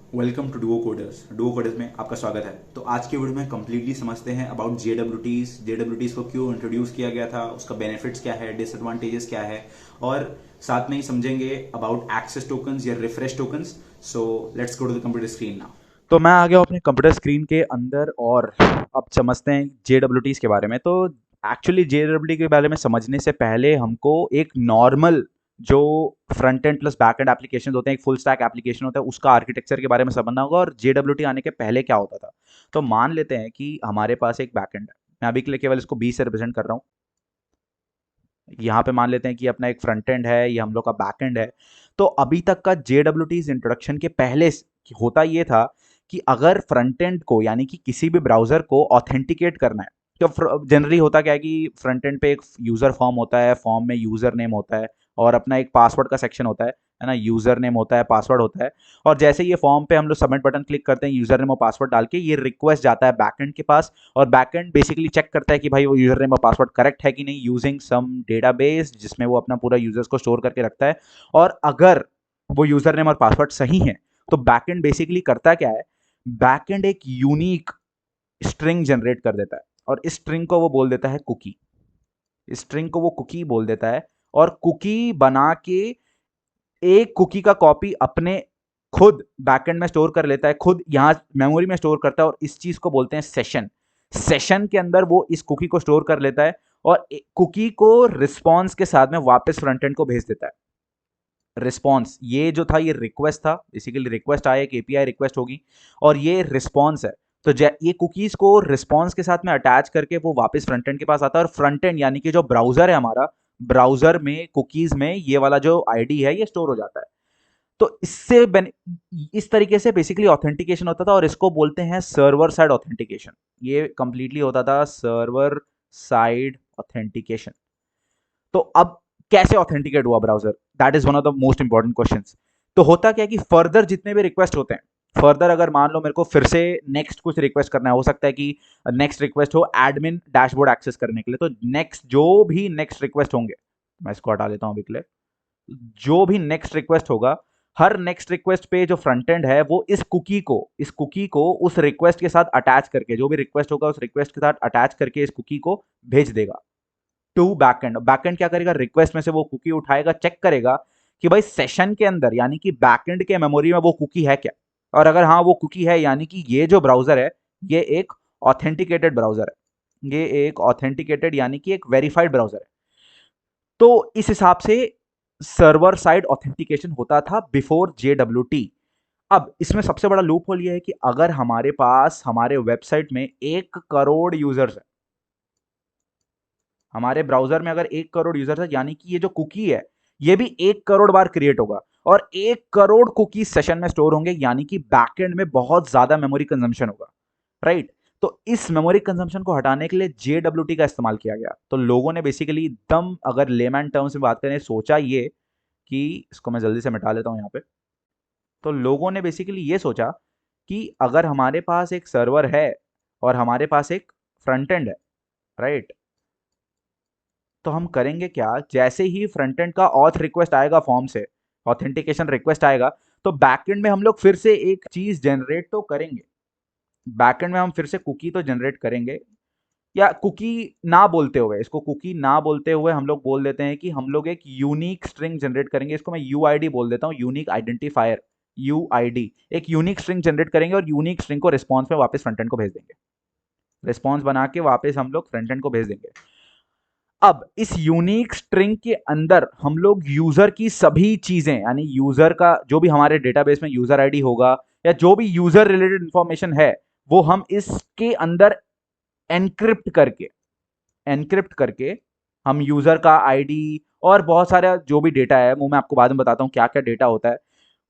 Welcome to Duo Coders. Duo Coders में आपका स्वागत है। तो आज की वीडियो में कम्प्लीटली समझते हैं अबाउट जेडब्ल्यूटीज को क्यों इंट्रोड्यूस किया गया था, उसका बेनिफिट्स क्या है, डिसएडवांटेजेस क्या है, और साथ में ही समझेंगे अबाउट एक्सेस टोकन्स या refresh tokens. So let's go to the computer screen now. तो मैं आ गया हूँ अपने कंप्यूटर स्क्रीन के अंदर और अब समझते हैं जेडब्ल्यूटीज के बारे में। तो एक्चुअली जेडब्ल्यूटी के बारे में समझने से पहले हमको एक नॉर्मल जो front end plus back and application होते हैं, एक फुल स्टैक एप्लीकेशन होता है, उसका आर्किटेक्चर के बारे में समझना होगा और जेडब्ल्यूटी आने के पहले क्या होता था। तो मान लेते हैं कि हमारे पास एक बैक एंड है। मैं अभी के लिए केवल इसको 20 से रिप्रेजेंट कर रहा हूँ। यहाँ पे मान लेते हैं कि अपना एक फ्रंट एंड है, ये हम लोग का बैक एंड है। तो अभी तक का जेडब्ल्यूटीज इंट्रोडक्शन के पहले होता ये था कि अगर फ्रंट एंड को यानी कि किसी भी ब्राउजर को ऑथेंटिकेट करना है, तो जनरली होता क्या है कि फ्रंट एंड पे एक यूजर फॉर्म होता है, फॉर्म में यूजर नेम होता है और अपना एक पासवर्ड का सेक्शन होता है ना, यूजर नेम होता है, पासवर्ड होता है। और जैसे ये फॉर्म पे हम लोग सबमिट बटन क्लिक करते हैं, यूजर नेम और पासवर्ड डाल के ये रिक्वेस्ट जाता है बैकएंड के पास, और बैकएंड बेसिकली चेक करता है कि भाई वो यूजर नेम और पासवर्ड करेक्ट है कि नहीं, यूजिंग सम डेटाबेस जिसमें वो अपना पूरा यूजर्स को स्टोर करके रखता है। और अगर वो यूजर नेम और पासवर्ड सही है तो बैकएंड बेसिकली करता क्या है, बैकएंड एक यूनिक स्ट्रिंग जनरेट कर देता है और इस स्ट्रिंग को वो बोल देता है कुकी। स्ट्रिंग को वो कुकी बोल देता है और कुकी बना के एक कुकी का कॉपी अपने खुद बैकएंड में स्टोर कर लेता है, खुद यहाँ मेमोरी में स्टोर करता है, और इस चीज को बोलते हैं सेशन। सेशन के अंदर वो इस कुकी को स्टोर कर लेता है और कुकी को रिस्पॉन्स के साथ में वापस फ्रंट एंड को भेज देता है। रिस्पॉन्स ये जो था, ये रिक्वेस्ट था, बेसिकली रिक्वेस्ट आया, एक एपीआई रिक्वेस्ट होगी, और ये रिस्पॉन्स है। तो ये कुकीज को रिस्पॉन्स के साथ में अटैच करके वो वापस फ्रंट एंड के पास आता है, और फ्रंट एंड यानी कि जो ब्राउजर है हमारा, ब्राउजर में कुकीज में ये वाला जो आईडी है ये स्टोर हो जाता है। तो इस तरीके से बेसिकली ऑथेंटिकेशन होता था और इसको बोलते हैं सर्वर साइड ऑथेंटिकेशन। ये कंप्लीटली होता था सर्वर साइड ऑथेंटिकेशन। तो अब कैसे ऑथेंटिकेट हुआ browser, that is one of the most important questions. तो होता क्या है कि फर्दर जितने भी रिक्वेस्ट होते हैं, फर्दर अगर मान लो मेरे को फिर से नेक्स्ट कुछ रिक्वेस्ट करना है, हो सकता है कि नेक्स्ट रिक्वेस्ट हो एडमिन डैशबोर्ड एक्सेस करने के लिए, तो नेक्स्ट जो भी नेक्स्ट रिक्वेस्ट होंगे, मैं इसको हटा लेता हूं अभी के लिए, जो भी नेक्स्ट रिक्वेस्ट होगा, हर नेक्स्ट रिक्वेस्ट पे जो फ्रंट एंड है वो इस कुकी को उस रिक्वेस्ट के साथ अटैच करके, जो भी रिक्वेस्ट होगा उस रिक्वेस्ट के साथ अटैच करके इस कुकी को भेज देगा टू बैकएंड। बैकएंड क्या करेगा, रिक्वेस्ट में से वो कुकी उठाएगा, चेक करेगा कि भाई सेशन के अंदर यानी कि बैकएंड के मेमोरी में वो कुकी है क्या, और अगर हाँ वो कुकी है यानी कि ये जो ब्राउजर है ये एक ऑथेंटिकेटेड ब्राउजर है, ये एक ऑथेंटिकेटेड यानी कि एक वेरीफाइड ब्राउजर है। तो इस हिसाब से सर्वर साइड ऑथेंटिकेशन होता था बिफोर जेडब्ल्यूटी। अब इसमें सबसे बड़ा लूप होल ये है कि अगर हमारे पास हमारे वेबसाइट में 1 करोड़ यूजर्स है, हमारे ब्राउजर में अगर 1 करोड़ यूजर है, यानी कि ये जो कुकी है ये भी 1 करोड़ बार क्रिएट होगा, और 1 करोड़ कुकी सेशन में स्टोर होंगे, यानी कि बैकएंड में बहुत ज्यादा मेमोरी कंजम्पशन होगा, राइट। तो इस मेमोरी कंजम्पशन को हटाने के लिए जेडब्ल्यूटी का इस्तेमाल किया गया। तो लोगों ने बेसिकली एकदम अगर लेमैन टर्म्स में बात करें, सोचा ये कि इसको मैं जल्दी से मिटा लेता हूं यहाँ पे। तो लोगों ने बेसिकली ये सोचा कि अगर हमारे पास एक सर्वर है और हमारे पास एक फ्रंट एंड है, राइट, तो हम करेंगे क्या, जैसे ही फ्रंट एंड का ऑथ रिक्वेस्ट आएगा, फॉर्म से ऑथेंटिकेशन रिक्वेस्ट आएगा, तो बैकएंड में हम लोग फिर से एक चीज जनरेट तो करेंगे। बैकएंड में हम फिर से कुकी तो जनरेट करेंगे, या कुकी ना बोलते हुए, इसको कुकी ना बोलते हुए हम लोग बोल देते हैं कि हम लोग एक यूनिक स्ट्रिंग जनरेट करेंगे। इसको मैं यूआईडी बोल देता हूँ, यूनिक आइडेंटिफायर, यूआईडी। एक यूनिक स्ट्रिंग जनरेट करेंगे और यूनिक स्ट्रिंग को रिस्पॉन्स में वापस फ्रंट एंड को भेज देंगे, रिस्पॉन्स बना के वापस हम लोग फ्रंट एंड को भेज देंगे। अब इस यूनिक स्ट्रिंग के अंदर हम लोग यूजर की सभी चीजें, यानी यूजर का जो भी हमारे डेटाबेस में यूजर आईडी होगा या जो भी यूजर रिलेटेड इंफॉर्मेशन है, वो हम इसके अंदर एनक्रिप्ट करके हम यूजर का आईडी और बहुत सारा जो भी डेटा है, वो मैं आपको बाद में बताता हूँ क्या क्या डेटा होता है,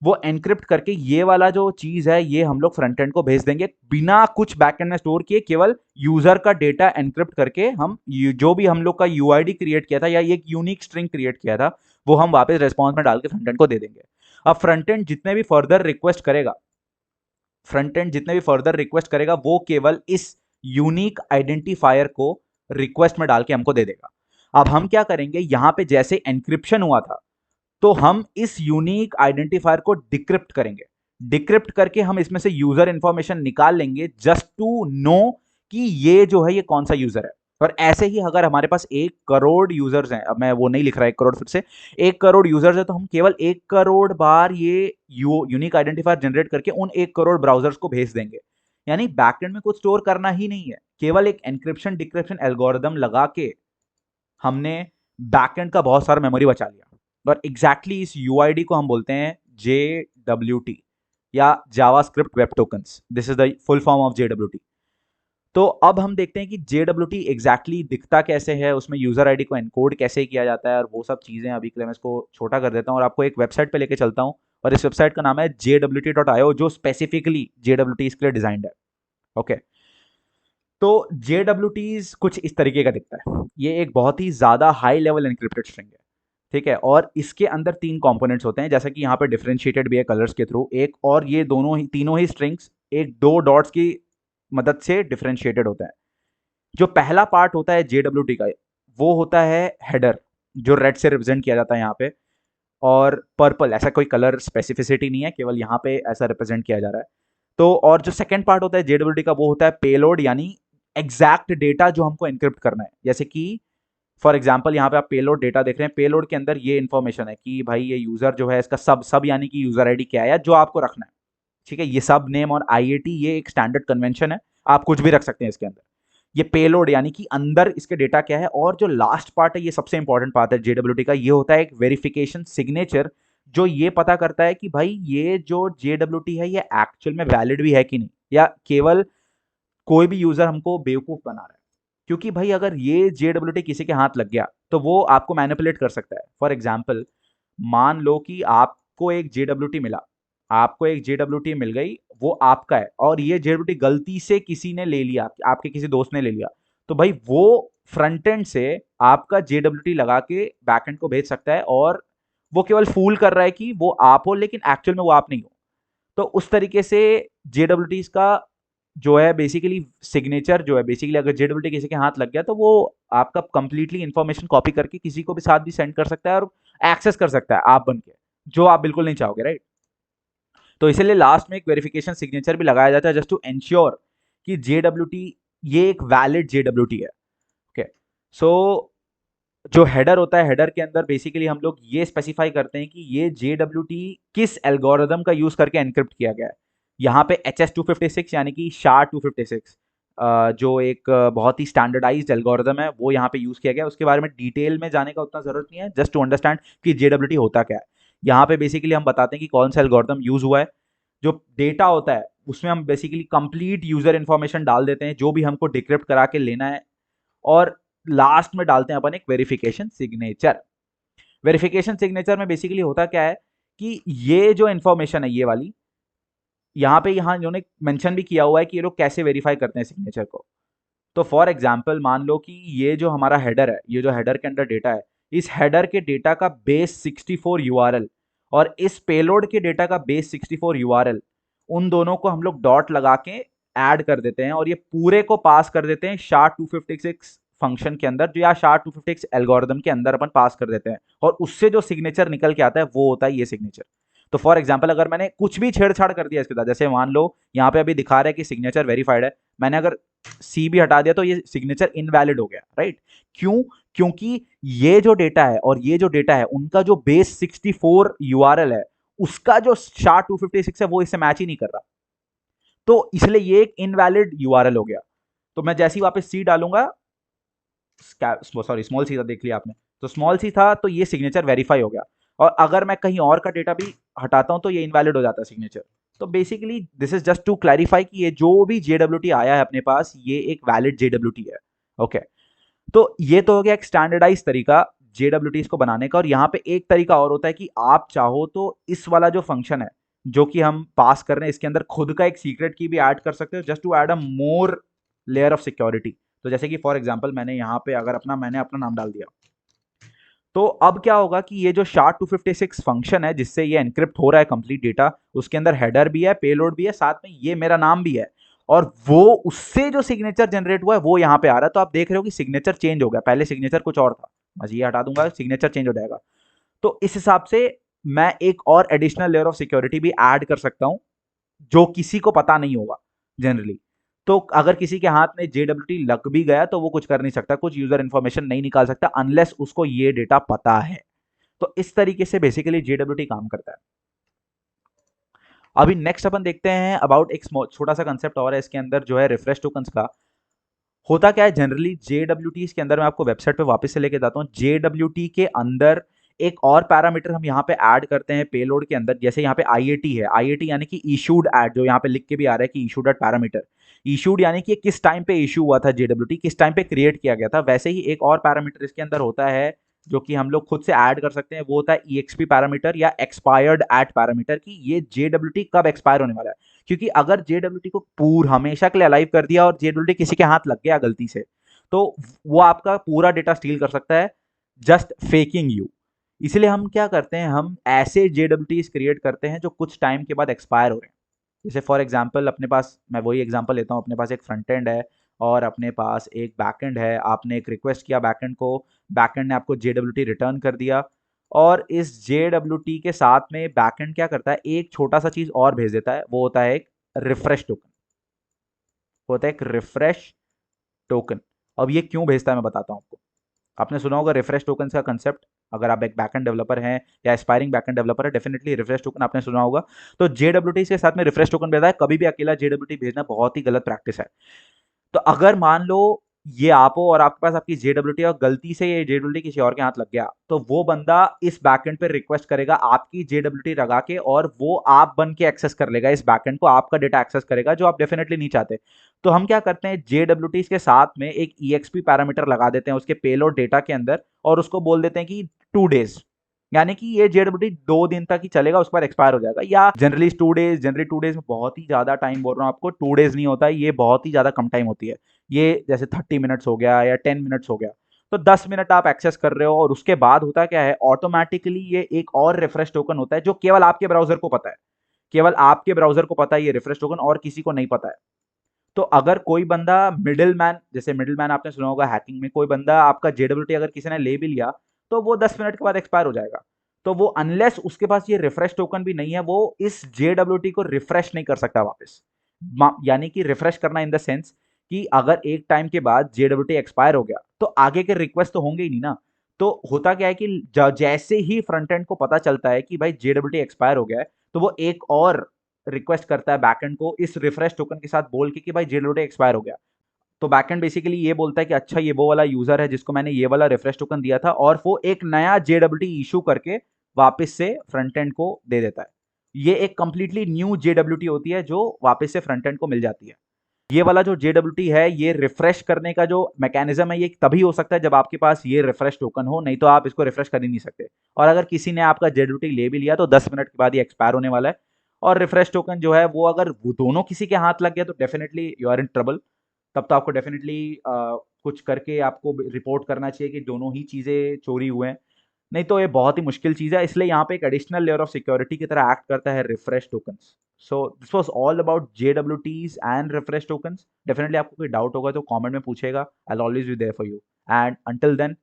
वो एनक्रिप्ट करके ये वाला जो चीज है ये हम लोग फ्रंट एंड को भेज देंगे बिना कुछ बैकएंड में स्टोर किए। केवल यूजर का डेटा एनक्रिप्ट करके हम जो भी हम लोग का यूआईडी क्रिएट किया था या एक यूनिक स्ट्रिंग क्रिएट किया था, वो हम वापस रेस्पॉन्स में डाल के फ्रंट एंड को दे देंगे। अब फ्रंट एंड जितने भी फर्दर रिक्वेस्ट करेगा, फ्रंट एंड जितने भी फर्दर रिक्वेस्ट करेगा, वो केवल इस यूनिक आइडेंटिफायर को रिक्वेस्ट में डाल के हमको दे देगा। अब हम क्या करेंगे, यहां पे जैसे एनक्रिप्शन हुआ था, तो हम इस यूनिक आइडेंटिफायर को डिक्रिप्ट करेंगे। डिक्रिप्ट करके हम इसमें से यूजर इंफॉर्मेशन निकाल लेंगे जस्ट टू नो कि ये जो है ये कौन सा यूजर है। और ऐसे ही अगर हमारे पास 1 करोड़ यूजर्स हैं, अब मैं वो नहीं लिख रहा 1 करोड़ फिर से, 1 करोड़ यूजर्स है तो हम केवल 1 करोड़ बार ये यूनिक आइडेंटिफायर जनरेट करके उन 1 करोड़ ब्राउजर्स को भेज देंगे। यानी बैकएंड में कुछ स्टोर करना ही नहीं है, केवल एक एनक्रिप्शन डिक्रिप्शन एल्गोरिदम लगा के हमने बैकएंड का बहुत सारा मेमोरी बचा लिया। और एग्जैक्टली इस यूआईडी को हम बोलते हैं JWT या JavaScript web tokens. This is the full form of JWT। तो अब हम देखते हैं कि JWT एग्जैक्टली दिखता कैसे है, उसमें यूजर आईडी को एनकोड कैसे किया जाता है और वो सब चीजें। अभी के लिए मैं इसको छोटा कर देता हूँ और आपको एक वेबसाइट पे लेके चलता हूँ, और इस वेबसाइट का नाम है jwt.io, जो स्पेसिफिकली JWTs के लिए डिजाइंड है। ओके, तो JWTs कुछ इस तरीके का दिखता है। ये एक बहुत ही ज्यादा हाई लेवल एनक्रिप्टेड स्ट्रिंग है, ठीक है, और इसके अंदर 3 कंपोनेंट्स होते हैं, जैसा कि यहाँ पे डिफरेंशिएटेड भी है कलर्स के थ्रू एक, और ये दोनों ही तीनों ही स्ट्रिंग्स एक 2 डॉट्स की मदद से डिफरेंशिएटेड होता है। जो पहला पार्ट होता है JWT का, वो होता है हेडर, जो रेड से रिप्रेजेंट किया जाता है यहाँ पे, और पर्पल, ऐसा कोई कलर स्पेसिफिसिटी नहीं है, केवल यहाँ पे ऐसा रिप्रेजेंट किया जा रहा है। तो और जो सेकंड पार्ट होता है JWT का, वो होता है पेलोड, यानी एग्जैक्ट डेटा जो हमको एनक्रिप्ट करना है। जैसे कि फॉर एग्जाम्पल यहाँ पे आप पेलोड डेटा देख रहे हैं, पेलोड के अंदर ये इन्फॉर्मेशन है कि भाई ये यूजर जो है, इसका सब यानी कि यूजर आईडी क्या है जो आपको रखना है, ठीक है। ये सब नेम और IAT ये एक स्टैंडर्ड कन्वेंशन है, आप कुछ भी रख सकते हैं इसके अंदर। ये पेलोड यानी कि अंदर इसके डेटा क्या है। और जो लास्ट पार्ट है, ये सबसे इंपॉर्टेंट पार्ट है JWT का, ये होता है एक वेरिफिकेशन सिग्नेचर, जो ये पता करता है कि भाई ये जो JWT है ये एक्चुअल में वैलिड भी है कि नहीं, या केवल कोई भी यूजर हमको बेवकूफ बना रहा है। क्योंकि भाई अगर ये JWT किसी के हाथ लग गया तो वो आपको मैनिपुलेट कर सकता है। फॉर एग्जाम्पल, मान लो कि आपको एक JWT मिला, आपको एक JWT मिल गई, वो आपका है, और ये JWT गलती से किसी ने ले लिया, आपके किसी दोस्त ने ले लिया, तो भाई वो फ्रंट एंड से आपका JWT लगा के बैकएंड को भेज सकता है, और वो केवल फूल कर रहा है कि वो आप हो, लेकिन एक्चुअल में वो आप नहीं हो। तो उस तरीके से JWTs का जो है बेसिकली सिग्नेचर जो है, बेसिकली अगर JWT किसी के हाथ लग गया तो वो आपका कंप्लीटली इंफॉर्मेशन कॉपी करके किसी को भी साथ भी सेंड कर सकता है और एक्सेस कर सकता है आप बन के, जो आप बिल्कुल नहीं चाहोगे, राइट। तो इसलिए लास्ट में एक वेरिफिकेशन सिग्नेचर भी लगाया जाता है जस्ट टू एंश्योर कि JWT ये एक वैलिड JWT है। ओके, सो जो हेडर होता है, हेडर के अंदर बेसिकली हम लोग ये स्पेसिफाई करते हैं कि ये JWT किस एल्गोरिदम का यूज करके एनक्रिप्ट किया गया है। यहाँ पे HS256 यानी कि SHA-256 जो एक बहुत ही स्टैंडर्डाइज्ड एल्गोरिदम है, वो यहाँ पे यूज किया गया है। उसके बारे में डिटेल में जाने का उतना जरूरत नहीं है, जस्ट टू अंडरस्टैंड कि JWT होता क्या है। यहाँ पे बेसिकली हम बताते हैं कि कौन सा एल्गोरिदम यूज हुआ है। जो डेटा होता है उसमें हम बेसिकली कंप्लीट यूजर इन्फॉर्मेशन डाल देते हैं, जो भी हमको डिक्रिप्ट करा के लेना है, और लास्ट में डालते हैं अपन एक वेरिफिकेशन सिग्नेचर। वेरिफिकेशन सिग्नेचर में बेसिकली होता क्या है कि ये जो इंफॉर्मेशन है, ये वाली यहाँ पे इन्होंने मेंशन भी किया हुआ है कि ये लोग कैसे वेरीफाई करते हैं सिग्नेचर को। तो फॉर एग्जाम्पल मान लो कि ये जो हमारा हेडर है, ये जो हेडर के अंदर डेटा है, इस हेडर के डेटा का बेस 64 URL और इस पेलोड के डेटा का बेस 64 URL, उन दोनों को हम लोग डॉट लगा के ऐड कर देते हैं, और ये पूरे को पास कर देते हैं SHA-256 फंक्शन के अंदर, जो या SHA-256 एल्गोरिदम के अंदर अपन पास कर देते हैं, और उससे जो सिग्नेचर निकल के आता है वो होता है ये सिग्नेचर। तो फॉर एग्जाम्पल अगर मैंने कुछ भी छेड़छाड़ कर दिया इसके साथ, जैसे मान लो यहाँ पे अभी दिखा रहा है कि सिग्नेचर वेरीफाइड है, मैंने अगर C भी हटा दिया तो ये सिग्नेचर इनवैलिड हो गया, राइट। क्यों? क्योंकि ये जो डेटा है और ये जो डेटा है, उनका जो बेस 64 URL है, उसका जो SHA-256 है वो इससे मैच ही नहीं कर रहा, तो इसलिए ये एक इनवैलिड URL हो गया। तो मैं जैसे ही वापस C डालूंगा, सॉरी स्मॉल C था, देख लिया आपने, तो स्मॉल C था तो ये सिग्नेचर वेरीफाई हो गया। और अगर मैं कहीं और का डेटा भी हटाता हूं तो ये इनवैलिड हो जाता है सिग्नेचर। तो basically this is just to clarify कि ये जो भी JWT आया है अपने पास, ये एक वैलिड JWT है। ओके, तो ये तो हो गया एक स्टैंडर्डाइज तरीका JWTs को बनाने का। और यहाँ पे एक तरीका और होता है कि आप चाहो तो इस वाला जो फंक्शन है जो कि हम पास कर रहे हैं, इसके अंदर खुद का एक सीक्रेट की भी ऐड कर सकते हो, just to add a more layer of security. तो जैसे कि फॉर एग्जांपल मैंने यहाँ पे अगर मैंने अपना नाम डाल दिया, तो अब क्या होगा कि ये जो SHA-256 फंक्शन है जिससे ये एनक्रिप्ट हो रहा है कंप्लीट डेटा, उसके अंदर हेडर भी है, पेलोड भी है, साथ में ये मेरा नाम भी है, और वो उससे जो सिग्नेचर जनरेट हुआ है वो यहाँ पे आ रहा है। तो आप देख रहे हो कि सिग्नेचर चेंज हो गया, पहले सिग्नेचर कुछ और था, बस ये हटा दूंगा, सिग्नेचर चेंज हो जाएगा। तो इस हिसाब से मैं एक और एडिशनल लेयर ऑफ सिक्योरिटी भी ऐड कर सकता हूँ जो किसी को पता नहीं होगा जनरली। तो अगर किसी के हाथ में JWT लग भी गया तो वो कुछ कर नहीं सकता, कुछ यूजर इन्फॉर्मेशन नहीं निकाल सकता अनलेस उसको ये डेटा पता है। तो इस तरीके से बेसिकली JWT काम करता है। अभी नेक्स्ट अपन देखते हैं अबाउट एक छोटा सा कंसेप्ट और है इसके अंदर जो है रिफ्रेश टोकन्स का। होता क्या है जनरली JWT के अंदर, मैं आपको वेबसाइट पे वापस से लेके जाता हूँ। JWT के अंदर एक और पैरामीटर हम यहाँ पे ऐड करते हैं पेलोड के अंदर। जैसे यहाँ पे IAT है, IAT यानी कि इशूड एट, जो यहाँ पे लिख के भी आ रहा है कि इशूड एट पैरामीटर। इशूड यानी कि किस टाइम पे इशू हुआ था JWT, किस टाइम पे क्रिएट किया गया था। वैसे ही एक और पैरामीटर इसके अंदर होता है जो कि हम लोग खुद से ऐड कर सकते हैं, वो होता है EXP पैरामीटर या एक्सपायर्ड एट पैरामीटर, कि ये JWT कब एक्सपायर होने वाला है। क्योंकि अगर JWT को पूरा हमेशा के लिए अलाइव कर दिया और JWT किसी के हाथ लग गया गलती से, तो वो आपका पूरा डेटा स्टील कर सकता है, जस्ट फेकिंग यू। इसलिए हम क्या करते हैं, हम ऐसे JWTs क्रिएट करते हैं जो कुछ टाइम के बाद एक्सपायर हो रहे हैं। जैसे फॉर एग्जांपल अपने पास, मैं वही एग्जांपल लेता हूँ, अपने पास एक फ्रंट एंड है और अपने पास एक बैक एंड है। आपने एक रिक्वेस्ट किया बैक एंड को, बैक एंड ने आपको JWT रिटर्न कर दिया, और इस JWT के साथ में बैक एंड क्या करता है, एक छोटा सा चीज और भेज देता है, वो होता है एक रिफ्रेश टोकन। होता है एक रिफ्रेश टोकन। अब ये क्यों भेजता है मैं बताता हूँ आपको। आपने सुना होगा रिफ्रेश टोकन का कंसेप्ट, अगर आप एक बैकएंड डेवलपर हैं या एस्पायरिंग बैकएंड डेवलपर है, डेफिनेटली रिफ्रेश टोकन आपने सुना होगा। तो JWT के साथ में रिफ्रेश टोकन भेजा है, कभी भी अकेला JWT भेजना बहुत ही गलत प्रैक्टिस है। तो अगर मान लो ये आप हो और आपके पास आपकी JWT और गलती से ये JWT किसी और के हाथ लग गया, तो वो बंदा इस बैकएंड पे रिक्वेस्ट करेगा आपकी JWT लगा के, और वो आप बन के एक्सेस कर लेगा इस बैकएंड को, आपका डेटा एक्सेस करेगा, जो आप डेफिनेटली नहीं चाहते। तो हम क्या करते हैं, JWT के साथ में एक EXP पैरामीटर लगा देते हैं उसके पेलोड डेटा के अंदर, और उसको बोल देते हैं कि 2 डेज, यानी कि ये JWT 2 दिन तक ही चलेगा, उसके बाद एक्सपायर हो जाएगा। या जनरली 2 डेज, जनरली 2 डेज में बहुत ही ज्यादा टाइम बोल रहा हूँ आपको, 2 डेज नहीं होता है, ये बहुत ही ज्यादा कम टाइम होती है। ये जैसे 30 मिनट्स हो गया या 10 मिनट्स हो गया, तो 10 मिनट आप एक्सेस कर रहे हो, और उसके बाद होता क्या है, ऑटोमेटिकली ये एक और रिफ्रेश टोकन होता है जो केवल आपके ब्राउजर को पता है, केवल आपके ब्राउजर को पता है ये रिफ्रेश टोकन, और किसी को नहीं पता है। तो अगर कोई बंदा मिडिल मैन, जैसे मिडिल मैन आपने सुना होगा हैकिंग में, कोई बंदा आपका JWT अगर किसी ने ले भी लिया, तो वो 10 मिनट के बाद एक्सपायर हो जाएगा। तो वो अनलेस उसके पास ये रिफ्रेश टोकन भी नहीं है, वो इस JWT को रिफ्रेश नहीं कर सकता वापस। यानी कि रिफ्रेश करना इन द सेंस कि अगर एक टाइम के बाद JWT एक्सपायर हो गया तो आगे के रिक्वेस्ट तो होंगे ही नहीं ना। तो होता क्या है कि जैसे ही फ्रंट एंड को पता चलता है कि भाई JWT एक्सपायर हो गया है, तो वो एक और रिक्वेस्ट करता है बैकएंड को इस रिफ्रेश टोकन के साथ बोल के कि भाई JWT एक्सपायर हो गया। तो बैकएंड बेसिकली ये बोलता है कि अच्छा ये वो वाला यूजर है जिसको मैंने ये वाला रिफ्रेश टोकन दिया था, और वो एक नया JWT इशू करके वापस से फ्रंट एंड को दे देता है। ये एक कंप्लीटली न्यू JWT होती है जो वापस से फ्रंट एंड को मिल जाती है। ये वाला जो JWT है, ये रिफ्रेश करने का जो मैकेनिज्म है, ये तभी हो सकता है जब आपके पास ये रिफ्रेश टोकन हो, नहीं तो आप इसको रिफ्रेश कर ही नहीं सकते। और अगर किसी ने आपका JWT ले भी लिया तो 10 मिनट के बाद ये एक्सपायर होने वाला है। और रिफ्रेश टोकन जो है वो अगर वो दोनों किसी के हाथ लग गया तो definitely you are in trouble. तब तो आपको डेफिनेटली कुछ करके आपको रिपोर्ट करना चाहिए कि दोनों ही चीज़ें चोरी हुए हैं। नहीं तो ये बहुत ही मुश्किल चीज़ है, इसलिए यहाँ पे एक एडिशनल लेयर ऑफ सिक्योरिटी की तरह एक्ट करता है refresh tokens. So this was all about JWTs and refresh tokens. Definitely आपको कोई डाउट होगा तो कमेंट में पूछेगा, I will always be there for you, and until then